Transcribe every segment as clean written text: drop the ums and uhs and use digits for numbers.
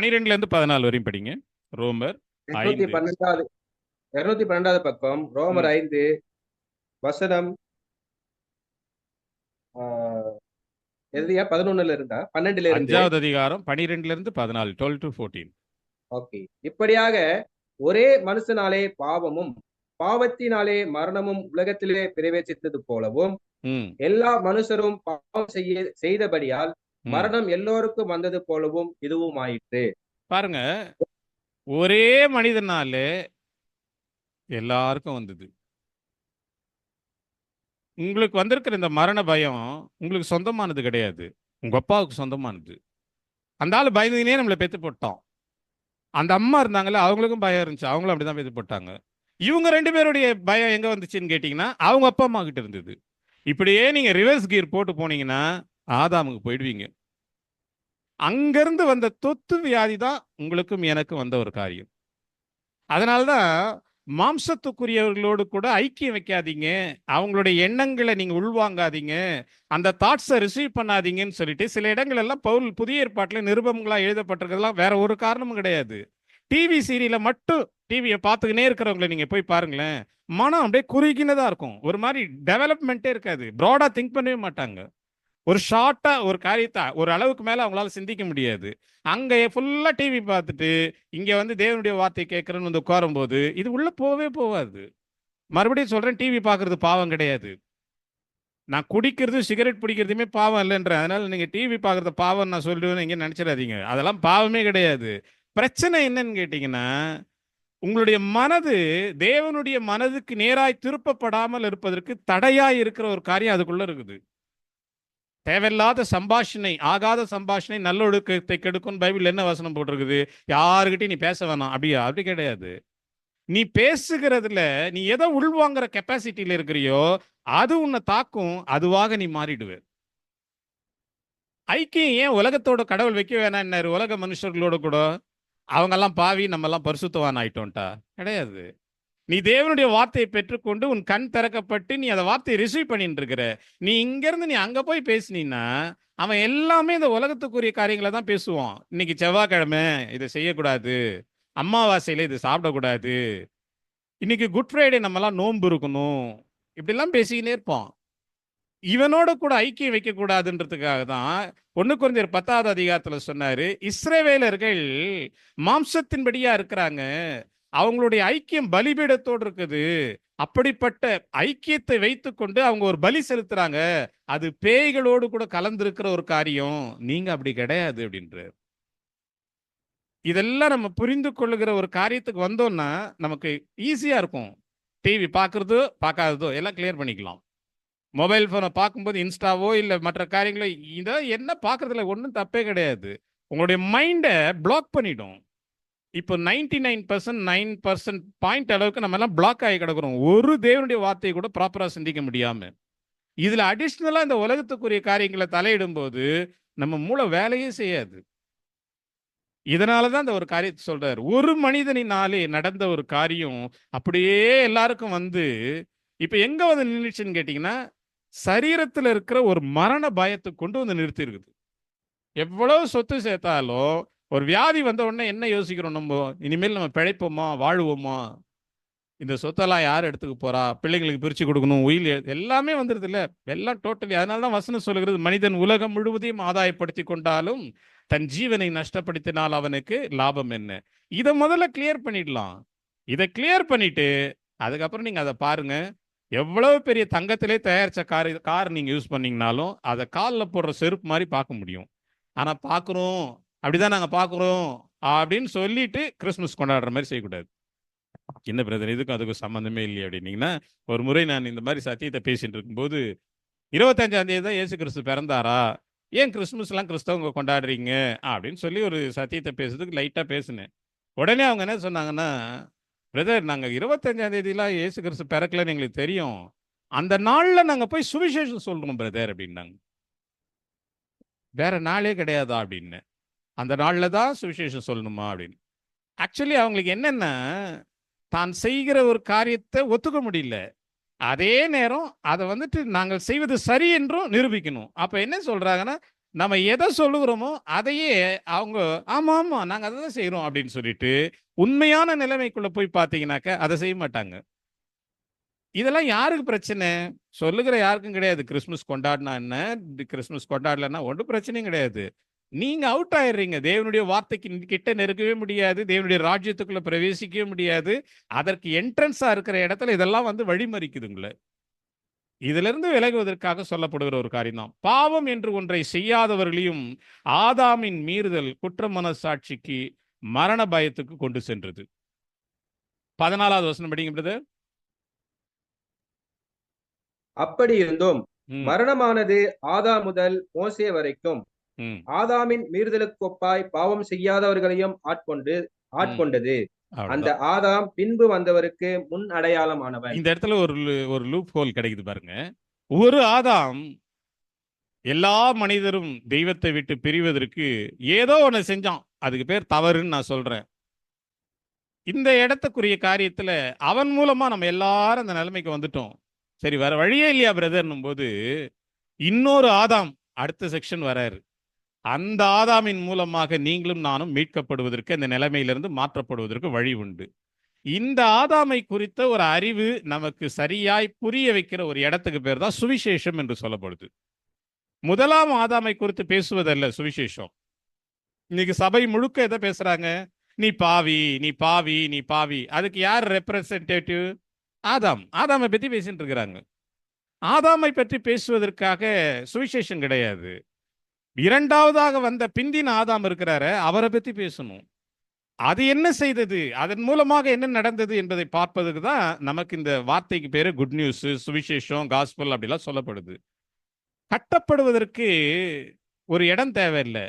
12 இருந்து 14 வரையும் படிங்க. ரோமர் 5. 212வது பக்கம், ரோமர் 5 வசனம் எதுயா 11ல இருந்தா 12ல இருந்து 5வது அதிகாரம் 12ல இருந்து 14, 12 to 14. ஓகே. இப்படியாக ஒரே மனுஷனாலே பாவமும் பாவத்தினாலே மரணமும் உலகத்திலே பிரவேசித்தது போலவும் எல்லா மனுஷரும் பாவம் செய்தபடியால் மரணம் எல்லோருக்கும் வந்தது போலவும் இதுவும் ஆயிற்று. பாருங்க, ஒரே மனிதனாலே எல்லாருக்கும் வந்தது. உங்களுக்கு வந்திருக்கிற இந்த மரண பயம் உங்களுக்கு சொந்தமானது கிடையாது, உங்க அப்பாவுக்கு சொந்தமானது. அந்த ஆள் பயந்துனே நம்மளை பெத்து போட்டோம். அந்த அம்மா இருந்தாங்களே, அவங்களுக்கும் பயம் இருந்துச்சு, அவங்களும் அப்படிதான் பெத்து போட்டாங்க. இவங்க 2 பேருடைய பயம் எங்க வந்துச்சுன்னு கேட்டீங்கன்னா, அவங்க அப்பா அம்மா கிட்ட இருந்தது. இப்படியே நீங்க ரிவர்ஸ் கியர் போட்டு போனீங்கன்னா ஆதாமுக்கு போயிடுவீங்க. அங்கிருந்து வந்த தொத்து வியாதி தான் உங்களுக்கும் எனக்கும் வந்த ஒரு காரியம். அதனால்தான் மாம்சத்துக்குரியவர்களோடு கூட ஐக்கியம் வைக்காதீங்க, அவங்களுடைய எண்ணங்களை நீங்க உள்வாங்காதீங்க, அந்த தாட்ஸை ரிசீவ் பண்ணாதீங்கன்னு சொல்லிட்டு சில இடங்கள் எல்லாம் பவுல் புதிய ஏற்பாட்டில் நிருபங்களா எழுதப்பட்டிருக்கிறதுலாம் வேற ஒரு காரணமும் கிடையாது. டிவி சீரியலை மட்டும் டிவியை பார்த்துக்கினே இருக்கிறவங்களை நீங்க போய் பாருங்களேன், மனம் அப்படியே குறுகினதா இருக்கும், ஒரு மாதிரி டெவலப்மெண்ட்டே இருக்காது, ப்ராடா திங்க் பண்ணவே மாட்டாங்க. ஒரு ஷார்ட்டா ஒரு காரியத்தை ஒரு அளவுக்கு மேல அவங்களால சிந்திக்க முடியாது. அங்க ஃபுல்லா டிவி பார்த்துட்டு இங்க வந்து தேவனுடைய வார்த்தையை கேட்கறன்னு வந்து உட்காரும் போது இது உள்ள போவே போகாது. மறுபடியும் சொல்றேன், டிவி பார்க்கறது பாவம் கிடையாது. நான் குடிக்கிறது சிகரெட் பிடிக்கிறதுமே பாவம் இல்லைன்றேன். அதனால நீங்க டிவி பார்க்கறது பாவம் நான் சொல்லுவேன்னு இங்க நினைச்சிடாதீங்க, அதெல்லாம் பாவமே கிடையாது. பிரச்சனை என்னன்னு கேட்டீங்கன்னா, உங்களுடைய மனது தேவனுடைய மனதுக்கு நேராய் திருப்பப்படாமல் இருப்பதற்கு தடையாய் இருக்கிற ஒரு காரியம் அதுக்குள்ள இருக்குது. தேவையில்லாத சம்பாஷணை, ஆகாத சம்பாஷணை நல்லொழுக்கத்தை கெடுக்கும் பைபிள் என்ன வசனம் போட்டிருக்குது? யாருக்கிட்டையும் நீ பேச வேணாம். அப்படியா? அப்படி கிடையாது. நீ பேசுகிறதுல நீ எதை உள்வாங்கிற கெப்பாசிட்டியில இருக்கிறியோ அது உன்னை தாக்கும், அதுவாக நீ மாறிடுவ. ஐக்கியம் ஏன் உலகத்தோட கடவுள் வைக்க வேணான்னாரு? உலக மனுஷர்களோட கூட அவங்கெல்லாம் பாவி, நம்ம எல்லாம் பரிசுத்தவான் ஆயிட்டோம்ட்டா? கிடையாது. நீ தேவனுடைய வார்த்தையை பெற்றுக்கொண்டு உன் கண் திறக்கப்பட்டு நீ அந்த வார்த்தையை ரிசீவ் பண்ணிட்டு இருக்கிற. நீ இங்கிருந்து நீ அங்க போய் பேசினீன்னா அவன் எல்லாமே இந்த உலகத்துக்குரிய காரியங்களை தான் பேசுவான். இன்னைக்கு செவ்வாய்க்கிழமை இதை செய்யக்கூடாது, அமாவாசையில இதை சாப்பிடக்கூடாது, இன்னைக்கு குட் ஃப்ரைடே நம்ம எல்லாம் நோன்பு இருக்கணும், இப்படிலாம் பேசிக்கினே இருப்பான். இவனோட கூட ஐக்கியம் வைக்க கூடாதுன்றதுக்காக தான் 1 கொரிந்தியர் 10வது அதிகாரத்துல சொன்னாரு, இஸ்ரவேலர்கள் மாம்சத்தின்படியா இருக்கிறாங்க, அவங்களுடைய ஐக்கியம் பலிபீடத்தோடு இருக்குது, அப்படிப்பட்ட ஐக்கியத்தை வைத்துக்கொண்டு அவங்க ஒரு பலி செலுத்துறாங்க, அது பேய்களோடு கூட கலந்திருக்கிற ஒரு காரியம், நீங்க அப்படி கிடையாது அப்படின்ற. இதெல்லாம் நம்ம புரிந்து கொள்ளுகிற ஒரு காரியத்துக்கு வந்தோம்னா நமக்கு ஈஸியா இருக்கும். டிவி பார்க்கறதோ பார்க்காததோ எல்லாம் கிளியர் பண்ணிக்கலாம். மொபைல் போனை பார்க்கும்போது இன்ஸ்டாவோ இல்லை மற்ற காரியங்களோ இதை என்ன பார்க்கறதுல ஒன்றும் தப்பே கிடையாது. உங்களுடைய மைண்டை பிளாக் பண்ணிடும். இப்போ 99% பாயிண்ட் அளவுக்கு நம்ம எல்லாம் பிளாக் ஆகி கிடக்கிறோம், ஒரு தேவனுடைய வார்த்தையை கூட ப்ராப்பரா சிந்திக்க முடியாம. இதுல அடிஷ்னலா இந்த உலகத்துக்குரிய காரியங்களை தலையிடும் போது நம்ம மூளை வேலையே செய்யாது. இதனாலதான் இந்த ஒரு காரியத்தை சொல்றாரு, ஒரு மனிதனினாலே நடந்த ஒரு காரியம் அப்படியே எல்லாருக்கும் வந்து இப்ப எங்க வந்து நின்றுச்சுன்னு கேட்டீங்கன்னா, சரீரத்தில் இருக்கிற ஒரு மரண பயத்தை கொண்டு வந்து நிறுத்தி இருக்குது. எவ்வளவு சொத்து சேர்த்தாலும் ஒரு வியாதி வந்த உடனே என்ன யோசிக்கிறோம்? நம்ம இனிமேல் நம்ம பிழைப்போமா, வாழுவோமா, இந்த சொத்தெல்லாம் யார் எடுத்துக்க போறா, பிள்ளைங்களுக்கு பிரிச்சு கொடுக்கணும், உயிர் எல்லாமே வந்துருது இல்ல, எல்லாம் டோட்டலி. அதனாலதான் வசனம் சொல்லுகிறது, மனிதன் உலகம் முழுவதையும் ஆதாயப்படுத்தி கொண்டாலும் தன் ஜீவனை நஷ்டப்படுத்தினால் அவனுக்கு லாபம் என்ன? இதை முதல்ல கிளியர் பண்ணிடலாம். இதை கிளியர் பண்ணிட்டு அதுக்கப்புறம் நீங்க அதை பாருங்க. எவ்வளவு பெரிய தங்கத்திலே தயாரிச்ச கார் நீங்க யூஸ் பண்ணீங்கனாலும் அதை காலில் போடுற செருப்பு மாதிரி பார்க்க முடியும். ஆனா பார்க்குறோம், அப்படிதான் நாங்க பார்க்குறோம் அப்படின்னு சொல்லிட்டு கிறிஸ்துமஸ் கொண்டாடுற மாதிரி செய்யக்கூடாது. என்ன பிரதர், இதுக்கும் அதுக்கும் சம்மந்தமே இல்லையே அப்படின்னீங்கன்னா, ஒரு முறை நான் இந்த மாதிரி சத்தியத்தை பேசிட்டு இருக்கும்போது, 25ஆம் தேதி தான் இயேசு கிறிஸ்து பிறந்தாரா, ஏன் கிறிஸ்துமஸ்லாம் கிறிஸ்தவங்க கொண்டாடுறீங்க அப்படின்னு சொல்லி ஒரு சத்தியத்தை பேசுறதுக்கு லைட்டா பேசினேன். உடனே அவங்க என்ன சொன்னாங்கன்னா, பிரதர் நாங்க 25ஆம் தேதியெல்லாம் இயேசு கிறிஸ்து பிறக்கலன்னு எங்களுக்கு தெரியும், அந்த நாள்ல நாங்க போய் சுவிசேஷம் சொல்றோம் பிரதர் அப்படின்னாங்க. வேற நாளே கிடையாதா அப்படின்னு. அந்த நாள்ல தான் சுவிசேஷம் சொல்லணுமா அப்படின்னு. ஆக்சுவலி அவங்களுக்கு என்னன்னா, தான் செய்கிற ஒரு காரியத்தை ஒத்துக்க முடியல, அதே நேரம் அதை வந்துட்டு நாங்கள் செய்வது சரி என்றும் நிரூபிக்கணும். அப்ப என்ன சொல்றாங்கன்னா, நம்ம எதை சொல்லுகிறோமோ அதையே அவங்க ஆமா ஆமா நாங்க அதை தான் செய்யறோம் அப்படின்னு சொல்லிட்டு உண்மையான நிலைமைக்குள்ள போய் பார்த்தீங்கன்னாக்க அதை செய்ய மாட்டாங்க. இதெல்லாம் யாருக்கு பிரச்சனை? சொல்லுகிற யாருக்கும் கிடையாது. கிறிஸ்மஸ் கொண்டாடினா என்ன? கிறிஸ்மஸ் கொண்டாடலன்னா ஒன்றும் பிரச்சனையும் கிடையாது. நீங்க அவுட் ஆயிடுறீங்க. தேவனுடைய வார்த்தைக்கு கிட்ட நெருங்கவே முடியாது. தேவனுடைய ராஜ்யத்துக்குள்ள பிரவேசிக்கவே முடியாது. அதற்கு என்ட்ரன்ஸா இருக்கிற இடத்துல இதெல்லாம் வந்து வழிமறிக்குது உங்களை. இதிலிருந்து விலகுவதற்காக சொல்லப்படுகிற ஒரு காரியம் தான். பாவம் என்று ஒன்றை செய்யாதவர்களையும் ஆதாமின் மீறுதல் குற்ற மனசாட்சிக்கு மரண பயத்துக்கு கொண்டு சென்றது. 14வது வசனம் படிங்க பிரதர். அப்படி இருந்தும் ம், மரணமானது ஆதாம் முதல் மோசே வரைக்கும் ம், ஆதாமின் மீறுதலுக்கொப்பாய் பாவம் செய்யாதவர்களையும் ம். ஆட்கொண்டது. அந்த அவ்வளவுதான். ஆதாம் பின்பு வந்தவருக்கு முன் அடையாளமானவன். இந்த இடத்துல ஒரு லூப் ஹோல் கிடைக்குது பாருங்க. ஒரு ஆதாம் எல்லா மனிதரும் தெய்வத்தை விட்டு பிரிவதற்கு ஏதோ ஒன்று செஞ்சான். அதுக்கு பேர் தவறுன்னு நான் சொல்றேன். இந்த இடத்துக்குரிய காரியத்துல அவன் மூலமா நம்ம எல்லாரும் அந்த நிலைமைக்கு வந்துட்டோம். சரி, வேற வழியே இல்லையா பிரதர்னும் போது இன்னொரு ஆதாம் அடுத்த செக்ஷன் வராரு. அந்த ஆதாமின் மூலமாக நீங்களும் நானும் மீட்கப்படுவதற்கு, அந்த நிலைமையிலிருந்து மாற்றப்படுவதற்கு வழி உண்டு. இந்த ஆதாமை குறித்த ஒரு அறிவு நமக்கு சரியாய் புரிய வைக்கிற ஒரு இடத்துக்கு பேர் தான் சுவிசேஷம் என்று சொல்லப்படுது. முதலாம் ஆதாமை குறித்து பேசுவதல்ல சுவிசேஷம். இன்னைக்கு சபை முழுக்க எதை பேசுறாங்க? நீ பாவி, நீ பாவி, நீ பாவி. அதுக்கு யார் ரெப்ரசன்டேட்டிவ்? ஆதாம். ஆதாமை பத்தி பேசிட்டு இருக்கிறாங்க. ஆதாமை பற்றி பேசுவதற்காக சுவிசேஷம் கிடையாது. இரண்டாவதாக வந்த பிந்தின ஆதாம் இருக்கிறாரு, அவரை பத்தி பேசணும். அது என்ன செய்தது, அதன் மூலமாக என்ன நடந்தது என்பதை பார்ப்பதுக்கு தான் நமக்கு இந்த வார்த்தைக்கு பேரு குட் நியூஸ், சுவிசேஷம், காஸ்பல் அப்படிலாம் சொல்லப்படுது. கட்டப்படுவதற்கு ஒரு இடம் தேவையில்லை.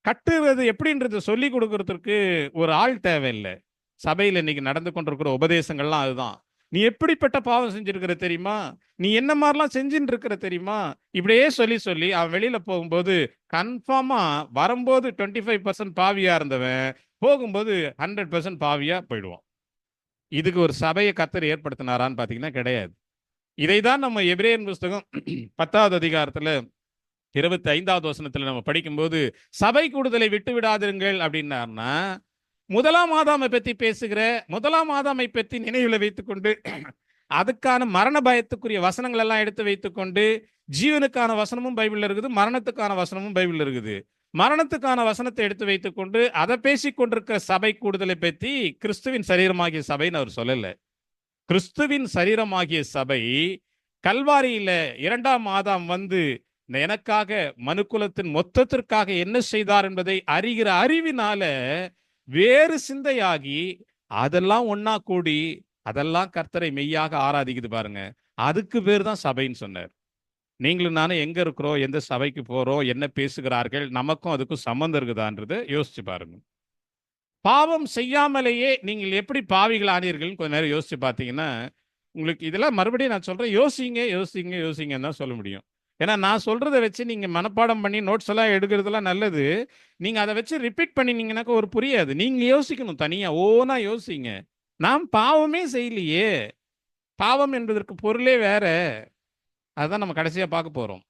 கட்டுறது எப்படின்றது சொல்லி கொடுக்கறதுக்கு ஒரு ஆள் தேவையில்லை. சபையில் இன்னைக்கு நடந்து கொண்டிருக்கிற உபதேசங்கள்லாம் அதுதான். நீ எப்படிப்பட்ட பாவம் செஞ்சிருக்கிற தெரியுமா, நீ என்ன மாதிரிலாம் செஞ்சுட்டு இருக்கிற தெரியுமா, இப்படியே சொல்லி சொல்லி அவன் வெளியில போகும்போது கன்ஃபார்மா வரும்போது 25% பாவியா இருந்தவன் போகும்போது 100% பாவியா போயிடுவான். இதுக்கு ஒரு சபையை கர்த்தர் ஏற்படுத்தினாரான்னு பார்த்தீங்கன்னா கிடையாது. இதை தான் நம்ம எபிரேயர் புஸ்தகம் 10வது அதிகாரத்துல 25வது வசனத்துல நம்ம படிக்கும்போது சபை கூடுதலை விட்டு விடாதிருங்கள் அப்படின்னார்னா, முதலாம் ஆதாமை பற்றி பேசுகிற, முதலாம் ஆதாமை பற்றி நினைவில் வைத்துக்கொண்டு அதுக்கான மரண பயத்துக்குரிய வசனங்கள் எல்லாம் எடுத்து வைத்துக்கொண்டு, ஜீவனுக்கான வசனமும் பைபிள்ல இருக்குது, மரணத்துக்கான வசனமும் பைபிள்ல இருக்குது. மரணத்துக்கான வசனத்தை எடுத்து வைத்துக்கொண்டு அதை பேசிக் கொண்டிருக்கிற சபை கூடுதலை பற்றி கிறிஸ்துவின் சரீரமாகிய சபைன்னு அவர் சொல்லல. கிறிஸ்துவின் சரீரமாகிய சபை கல்வாரியில 2ஆம் ஆதாம் வந்து எனக்காக மனுக்குலத்தின் மொத்தத்திற்காக என்ன செய்தார் என்பதை அறிகிற அறிவினால வேறு சிந்தையாகி அதெல்லாம் ஒன்னா கூடி அதெல்லாம் கர்த்தரை மெய்யாக ஆராதிக்குது பாருங்க. அதுக்கு பேர் தான் சபைன்னு சொன்னார். நீங்களும் நானும் எங்க இருக்கிறோம், எந்த சபைக்கு போறோம், என்ன பேசுகிறார்கள், நமக்கும் அதுக்கும் சம்பந்தம் இருக்குதான்றதை யோசிச்சு பாருங்க. பாவம் செய்யாமலேயே நீங்கள் எப்படி பாவிகள் ஆனீர்கள் கொஞ்ச நேரம் யோசிச்சு பார்த்தீங்கன்னா உங்களுக்கு இதெல்லாம் மறுபடியும் நான் சொல்றேன், யோசிங்க யோசிங்க யோசிங்கன்னு தான் சொல்ல முடியும். ஏன்னா நான் சொல்றதை வச்சு நீங்க மனப்பாடம் பண்ணி நோட்ஸ் எல்லாம் எடுக்கிறதுலாம் நல்லது. நீங்க அதை வச்சு ரிப்பீட் பண்ணினீங்கன்னாக்க ஒரு புரியாது. நீங்க யோசிக்கணும், தனியா ஓனா யோசிங்க. நாம் பாவமே செய்யலையே, பாவம் என்பதற்கு பொருளே வேற. அதுதான் நம்ம கடைசியா பார்க்க போறோம்.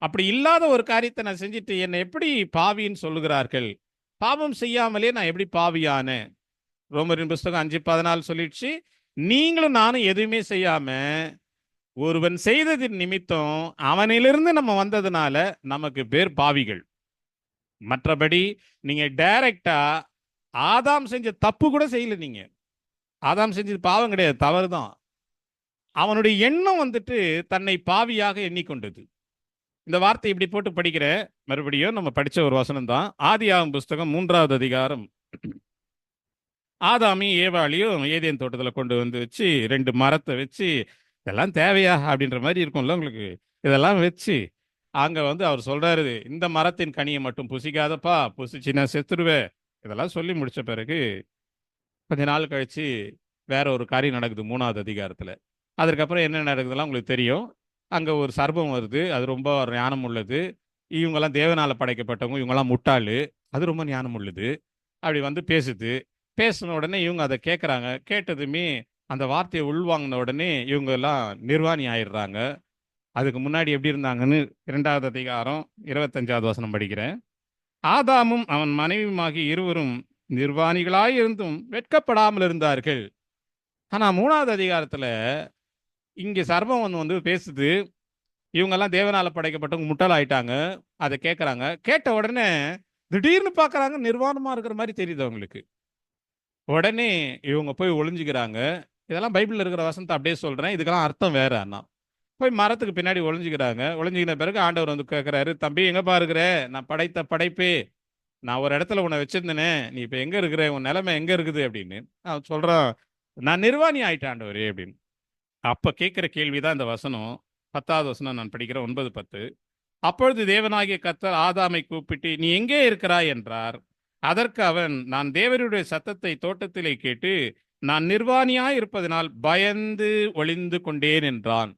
அப்படி இல்லாத ஒரு காரியத்தை நான் செஞ்சுட்டு என்னை எப்படி பாவின்னு சொல்லுகிறார்கள்? பாவம் செய்யாமலே நான் எப்படி பாவியானேன்? ரோமரின் புஸ்தகம் 5:14 சொல்லிடுச்சு, நீங்களும் நானும் எதுவுமே செய்யாம ஒருவன் செய்ததின் நிமித்தம் அவனிலிருந்து நம்ம வந்ததுனால நமக்கு பேர் பாவிகள். மற்றபடி நீங்க டைரக்டா ஆதாம் செஞ்ச தப்பு கூட செய்யல. நீங்க ஆதாம் செஞ்சது பாவம் கிடையாது, தவறுதான். அவனுடைய எண்ணம் வந்துட்டு தன்னை பாவியாக எண்ணிக்கொண்டது. இந்த வார்த்தை இப்படி போட்டு படிக்கிற மறுபடியும் நம்ம படிச்ச ஒரு வசனம் தான். ஆதியாகமம் புஸ்தகம் 3வது அதிகாரம். ஆதாமியும் ஏவாளையும் ஏதேன் தோட்டத்தில் கொண்டு வந்து வச்சு 2 மரத்தை வச்சு, இதெல்லாம் தேவையா அப்படின்ற மாதிரி இருக்கும்ல உங்களுக்கு, இதெல்லாம் வச்சு அங்க வந்து அவர் சொல்றாரு, இந்த மரத்தின் கனியை மட்டும் புசிக்காதப்பா, புசிச்சுன்னா செத்துருவே. இதெல்லாம் சொல்லி முடிச்ச பிறகு கொஞ்ச நாள் கழிச்சு வேற ஒரு காரியம் நடக்குது 3வது அதிகாரத்துல. அதுக்கப்புறம் என்ன நடக்குதுலாம் உங்களுக்கு தெரியும். அங்க ஒரு சர்ப்பம் வருது, அது ரொம்ப ஞானம் உள்ளது. இவங்கெல்லாம் தேவனால படைக்கப்பட்டவங்க, இவங்கெல்லாம் முட்டாளு, அது ரொம்ப ஞானம் உள்ளது. அப்படி வந்து பேசுது. பேசின உடனே இவங்க அதை கேட்குறாங்க. கேட்டதுமே அந்த வார்த்தையை உள்வாங்கின உடனே இவங்க எல்லாம் நிர்வாணி ஆயிடுறாங்க. அதுக்கு முன்னாடி எப்படி இருந்தாங்கன்னு 2வது அதிகாரம் 25வது வசனம் படிக்கிறேன். ஆதாமும் அவன் மனைவியுமாகிய இருவரும் நிர்வாணிகளாயிருந்தும் வெட்கப்படாமல் இருந்தார்கள். ஆனா 3வது அதிகாரத்துல இங்க சர்வம் வந்து பேசுது. இவங்கெல்லாம் தேவனால படைக்கப்பட்டவங்க முட்டாள் ஆயிட்டாங்க. அதை கேட்கறாங்க. கேட்ட உடனே திடீர்னு பார்க்கறாங்க, நிர்வாணமா இருக்கிற மாதிரி தெரியுது அவங்களுக்கு. உடனே இவங்க போய் ஒளிஞ்சுக்கிறாங்க. இதெல்லாம் பைபிள்ல இருக்கிற வசனத்தை அப்படியே சொல்றேன். இதுக்கெல்லாம் அர்த்தம் வேற. அண்ணா போய் மரத்துக்கு பின்னாடி ஒளிஞ்சுக்கிறாங்க. ஒளிஞ்சுக்கின பிறகு ஆண்டவர் வந்து கேட்கிறாரு, தம்பி எங்கப்பா இருக்கிற? நான் படைத்த படைப்பே, நான் ஒரு இடத்துல உன்னை வச்சிருந்தேனே, நீ இப்ப எங்க இருக்கிற? உன் நிலைமை எங்க இருக்குது அப்படின்னு. அவன் சொல்றான், நான் நிர்வாணி ஆயிட்டேன் ஆண்டவரே அப்படின்னு. அப்ப கேட்கிற கேள்விதான் இந்த வசனம். 10வது வசனம் நான் படிக்கிறேன், 9, 10. அப்பொழுது தேவனாகிய கர்த்தர் ஆதாமை கூப்பிட்டு, நீ எங்கே இருக்கிறாய் என்றார். அதற்கு அவன், நான் தேவருடைய சத்தத்தை தோட்டத்திலே கேட்டு நான் நிர்வாணியாய் இருப்பதனால் பயந்து ஒளிந்து கொண்டேன் என்றான்.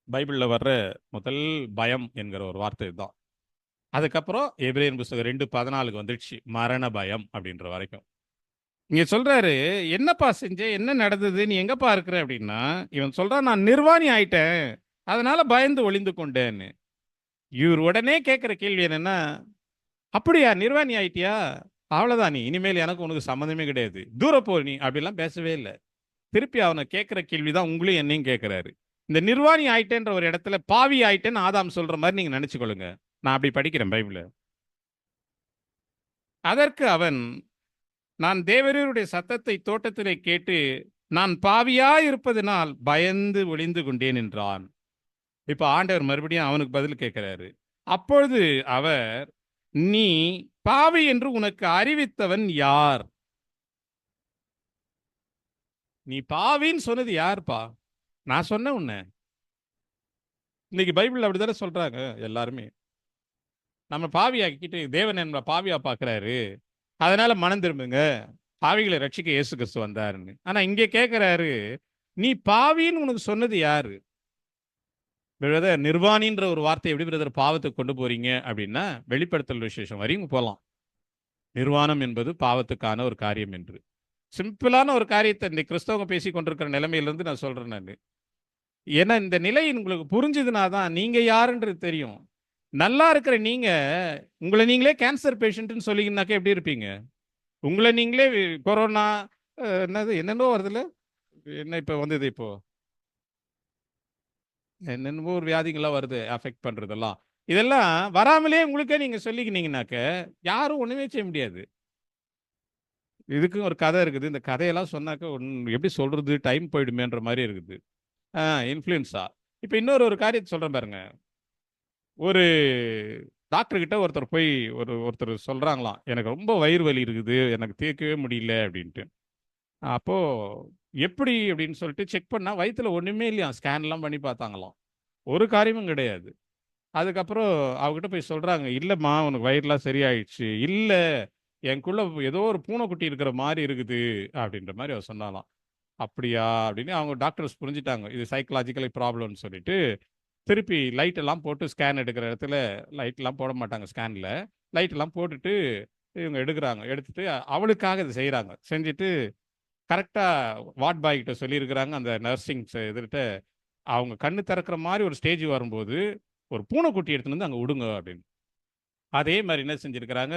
பைபிள்ல வர்ற முதல் பயம் என்கிற ஒரு வார்த்தை இதுதான். அதுக்கப்புறம் எபிரேயர் புஸ்தகம் 2:14 வந்துடுச்சு, மரண பயம் அப்படின்ற வரைக்கும். இங்க சொல்றாரு, என்னப்பா செஞ்ச, என்ன நடந்தது, நீ எங்கப்பா இருக்கிற அப்படின்னா, இவன் சொல்றான், நான் நிர்வாணி ஆயிட்டேன், அதனால பயந்து ஒளிந்து கொண்டேன்னு. இவர் உடனே கேட்கிற கேள்வி என்னன்னா, அப்படியா, நிர்வாணி ஆயிட்டியா, அவ்வளவுதான், நீ இனிமேல் எனக்கு உனக்கு சம்மந்தமே கிடையாது, தூர போ நீ, அப்படிலாம் பேசவே இல்லை. திருப்பி அவனை கேட்கிற கேள்விதான் உங்களையும் என்னையும் கேட்கிறாரு. இந்த நிர்வாணி ஆயிட்டேன்ற ஒரு இடத்துல பாவி ஆயிட்டேன்னு ஆதாம் சொல்ற மாதிரி நீங்க நினைச்சுக்கொள்ளுங்க. நான் அப்படி படிக்கிறேன் பைபிள்ல. அதற்கு அவன், நான் தேவரீருடைய சத்தத்தை தோட்டத்திலே கேட்டு நான் பாவியாய் இருப்பதனால் பயந்து ஒளிந்து கொண்டேன் என்றான். இப்ப ஆண்டவர் மறுபடியும் அவனுக்கு பதில் கேட்கிறாரு. அப்பொழுது அவர், நீ பாவி என்று உனக்கு அறிவித்தவன் யார்? நீ பாவின்னு சொன்னது யாருப்பா? நான் சொன்னேன் உன்னை. இன்னைக்கு பைபிள் அப்படித்தானே சொல்றாங்க எல்லாருமே. நம்ம பாவி ஆக்கிட்டு தேவன் நம்மளை பாவியா பார்க்கிறாரு, அதனால மனம் திரும்புங்க, பாவிகளை ரட்சிக்க இயேசு கிறிஸ்து வந்தாருன்னு. ஆனா இங்கே கேட்கிறாரு, நீ பாவின்னு உனக்கு சொன்னது யாரு? பிரதர், நிர்வாணின்ற ஒரு வார்த்தை எப்படி பிரதர் பாவத்துக்கு கொண்டு போறீங்க அப்படின்னா, வெளிப்படுத்தல் விசேஷம் வரையும் போகலாம். நிர்வாணம் என்பது பாவத்துக்கான ஒரு காரியம் என்று சிம்பிளான ஒரு காரியத்தை இந்த கிறிஸ்தவங்க பேசி கொண்டிருக்கிற நிலைமையிலிருந்து நான் சொல்றேன். நான் ஏன்னா இந்த நிலை உங்களுக்கு புரிஞ்சுதுனா தான் நீங்க யாருன்றது தெரியும். நல்லா இருக்கிற நீங்க உங்களை நீங்களே கேன்சர் பேஷண்ட்னு சொல்லிங்கனாக்கா எப்படி இருப்பீங்க? உங்களை நீங்களே கொரோனா என்னென்னோ வருதுல்ல, என்ன இப்போ வந்தது, இப்போ என்னென்னவோ ஒரு வியாதிகள்லாம் வருது அஃபெக்ட் பண்றதெல்லாம், இதெல்லாம் வராமலே உங்களுக்கே நீங்க சொல்லிக்கினீங்கனாக்க யாரும் ஒண்ணுமே செய்ய முடியாது. இதுக்கும் ஒரு கதை இருக்குது. இந்த கதையெல்லாம் சொன்னாக்க எப்படி சொல்றது, டைம் போயிடுமேன்ற மாதிரி இருக்குது. இன்ஃப்ளூயன்ஸா. இப்போ இன்னொரு காரியத்தை சொல்றேன் பாருங்க. ஒரு டாக்டர் கிட்ட ஒருத்தர் போய் ஒருத்தர் சொல்றாங்களாம், எனக்கு ரொம்ப வயிறு வலி இருக்குது, எனக்கு தீர்க்கவே முடியல அப்படின்ட்டு. அப்போ எப்படி அப்படின்னு சொல்லிட்டு செக் பண்ணா வயிற்றுல ஒண்ணுமே இல்லையா. ஸ்கேன்லாம் பண்ணி பார்த்தாங்களாம், ஒரு காரியமும் கிடையாது. அதுக்கப்புறம் அவகிட்ட போய் சொல்றாங்க, இல்லம்மா உனக்கு வயிறுலாம் சரியாயிடுச்சு. இல்ல, எனக்குள்ள ஏதோ ஒரு பூனைக்குட்டி இருக்கிற மாதிரி இருக்குது அப்படின்ற மாதிரி அவர் சொன்னாலாம். அப்படியா அப்படின்னு அவங்க டாக்டர்ஸ் புரிஞ்சுட்டாங்க, இது சைக்கலாஜிக்கலி ப்ராப்ளம்னு சொல்லிட்டு திருப்பி லைட் எல்லாம் போட்டு ஸ்கேன் எடுக்கிற இடத்துல லைட்லாம் போட மாட்டாங்க ஸ்கேனில், லைட் எல்லாம் போட்டுட்டு இவங்க எடுக்கிறாங்க. எடுத்துட்டு அவளுக்காக இதை செய்கிறாங்க. செஞ்சுட்டு கரெக்டாக வார்ட் பாய் கிட்ட சொல்லியிருக்கிறாங்க, அந்த நர்சிங்ஸ் எதிர்கிட்ட, அவங்க கண்ணு திறக்கிற மாதிரி ஒரு ஸ்டேஜ் வரும்போது ஒரு பூனைக்குட்டி எடுத்துன்னு வந்து அங்கே விடுங்க அப்படின்னு. அதே மாதிரி என்ன செஞ்சுருக்கிறாங்க,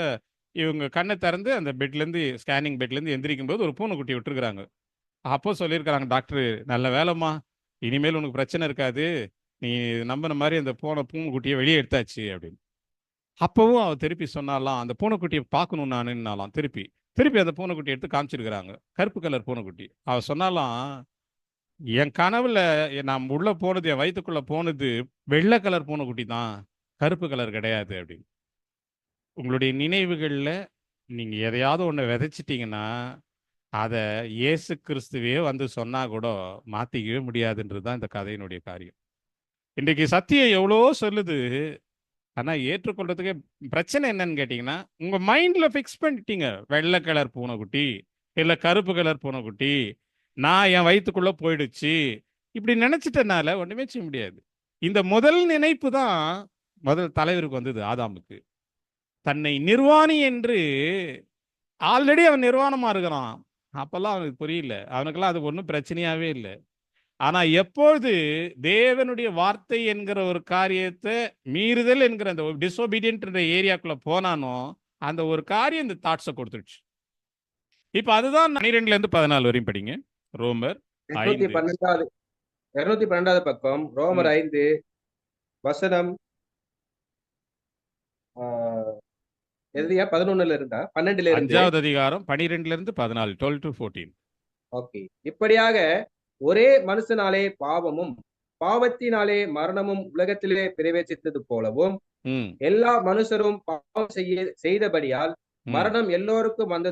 இவங்க கண்ணை திறந்து அந்த பெட்லேருந்து, ஸ்கேனிங் பெட்லேருந்து எந்திரிக்கும் போது ஒரு பூனைக்குட்டி விட்டுருக்குறாங்க. அப்போ சொல்லியிருக்கிறாங்க டாக்டர், நல்ல வேலைம்மா, இனிமேல் உனக்கு பிரச்சனை இருக்காது, நீ நம்பின மாதிரி அந்த பூனைக்குட்டியை வெளியே எடுத்தாச்சு அப்படின்னு. அப்பவும் அவ திருப்பி சொன்னாலாம், அந்த பூனைக்குட்டியை பார்க்கணும் நானுன்னாலாம். திருப்பி அந்த பூனைக்குட்டி எடுத்து காமிச்சிருக்கிறாங்க, கருப்பு கலர் பூனைக்குட்டி. அவ சொன்னாலாம், என் கனவுல நான் உள்ள போனது, என் வயிற்றுக்குள்ள போனது வெள்ளை கலர் பூனைக்குட்டி தான், கருப்பு கலர் கிடையாது அப்படின்னு. உங்களுடைய நினைவுகளில் நீங்க எதையாவது ஒன்று விதைச்சிட்டீங்கன்னா அதை இயேசு கிறிஸ்துவே வந்து சொன்னா கூட மாத்திக்கவே முடியாதுன்றது தான் இந்த கதையினுடைய காரியம். இன்றைக்கு சத்தியம் எவ்வளோ சொல்லுது, ஆனால் ஏற்றுக்கொள்றதுக்கே பிரச்சனை என்னன்னு கேட்டிங்கன்னா, உங்கள் மைண்டில் ஃபிக்ஸ் பண்ணிட்டீங்க, வெள்ளை கலர் பூனைக்குட்டி இல்லை கருப்பு கலர் பூனைக்குட்டி, நான் என் வயிற்றுக்குள்ளே போயிடுச்சு, இப்படி நினச்சிட்டனால ஒன்றுமே செய்ய முடியாது. இந்த முதல் நினைப்பு தான் முதல் தலைவருக்கு வந்தது, ஆதாமுக்கு. தன்னை நிர்வாணி என்று, ஆல்ரெடி அவன் நிர்வாணமாக இருக்கிறான், அப்போல்லாம் அவனுக்கு புரியல, அவனுக்கெல்லாம் அது ஒன்றும் பிரச்சனையாகவே இல்லை. ஆனா எப்பொழுது தேவனுடைய வார்த்தை என்கிற ஒரு காரியத்தை மீறுதல் என்கிற அந்த டிசோபீடியன்ட் ஏரியாக்குள்ள போனானோ அந்த ஒரு காரியம் இந்த தாட்ஸை கொடுத்துருச்சு. இப்ப அதுதான் 12 இருந்து 14 வரையும் படிங்க. ரோமர் 5. 212வது பக்கம் ரோமர் 5 வசனம் எதுயா 11ல இருந்தா 12ல இருந்து 5வது அதிகாரம் 12 இருந்து 14, 12 to 14. ஓகே. இப்படியாக ஒரே மனுஷனாலே பாவமும் பாவத்தினாலே மரணமும் உலகத்திலே பிரவேசித்தது போலவும் ம் எல்லா மனுஷரும் பாவம் செய்தபடியால் ம் மரணம் எல்லோருக்கும் வந்தது